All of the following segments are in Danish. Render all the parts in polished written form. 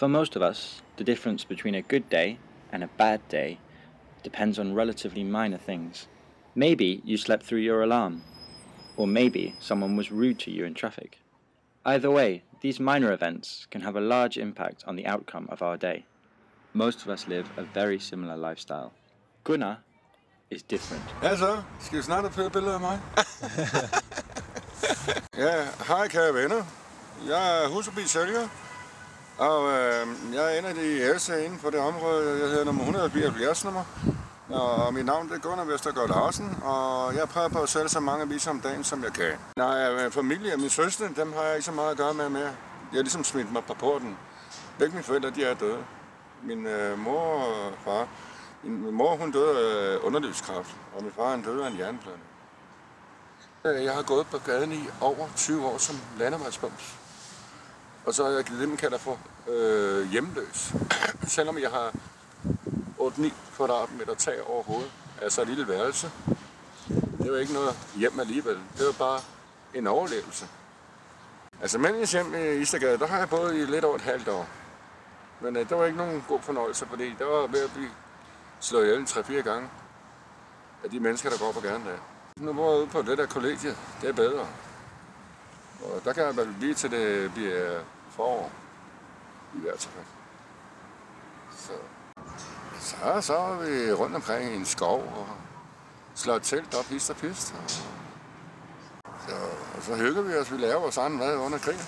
For most of us, the difference between a good day and a bad day depends on relatively minor things. Maybe you slept through your alarm, or maybe someone was rude to you in traffic. Either way, these minor events can have a large impact on the outcome of our day. Most of us live a very similar lifestyle. Gunnar is different. Ja så, skal vi snart have billeder af mig? Ja, hej kære venner. Jeg er husforbi-sælger, og jeg er en af de ældste inden for det område. Jeg hedder nummer 174 nummer, og mit navn det er Gunnar Vestergaard Larsen, og jeg prøver på at sælge så mange aviser om dagen, som jeg kan. Nej, familie og min søster, dem har jeg ikke så meget at gøre med mere. Jeg har ligesom smidt mig på porten. Begge mine forældre, de er døde. Min mor og far. Min mor, hun døde af underlivskræft, og min far, han døde af en hjerneblødning. Jeg har gået på gaden i over 20 år som landevejsbums. Og så har jeg givet det, man kalder for hjemløs. Selvom jeg har 8-9 kvadratmeter tag over hovedet, altså et lille værelse. Det var ikke noget hjem alligevel. Det var bare en overlevelse. Altså mens hjem i Istergade, der har jeg boet i lidt over et halvt år. Men det var ikke nogen god fornøjelse, fordi der var ved at blive slået ihjel 3-4 gange af de mennesker, der går på gaden der. Nu bor jeg ude på det der kollegie. Det er bedre. Og der kan jeg vel blive til det bliver forår. I hvert fald. Så er vi rundt omkring i en skov og slår et telt op, hist og pist. Og så hygger vi os. Vi laver vores egen mad under krigen.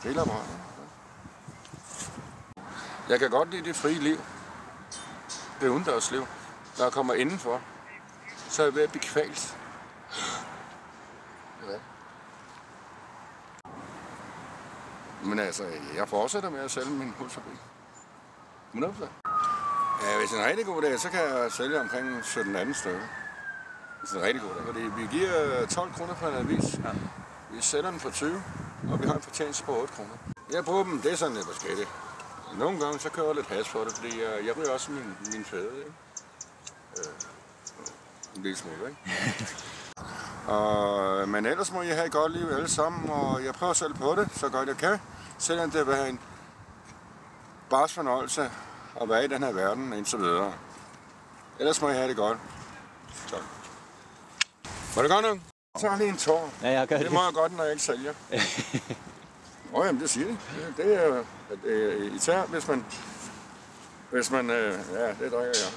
Grillapparat. Jeg kan godt lide det frie liv. Det udendørsliv. Når jeg kommer indenfor, så er jeg ved at blive kvalt. Ja. Men altså, jeg fortsætter med at sælge min husforbi. 100%. Ja, hvis det er en rigtig god dag, så kan jeg sælge omkring 17-18 stykker. Hvis det er en rigtig god dag. Fordi vi giver 12 kroner for en avis. Ja. Vi sælger den for 20, og vi har en fortjeneste på 8 kroner. Jeg bruger dem, det er sådan lidt forskelligt. Nogle gange så kører jeg lidt hash for det, fordi jeg ryger også min fæde, ikke? En lille smule, ikke? Men ellers må jeg have et godt liv alle sammen, og jeg prøver selv på det, så godt jeg kan. Selvom det vil have en bars fornøjelse at være i den her verden, indtil videre. Ellers må jeg have det godt. Tak. Var det godt nok? Så har lige en tår. Ja, jeg gør det. Det må jeg godt, når jeg ikke sælger. Jamen, det siger de. Det er især, hvis man ja, det drikker jeg.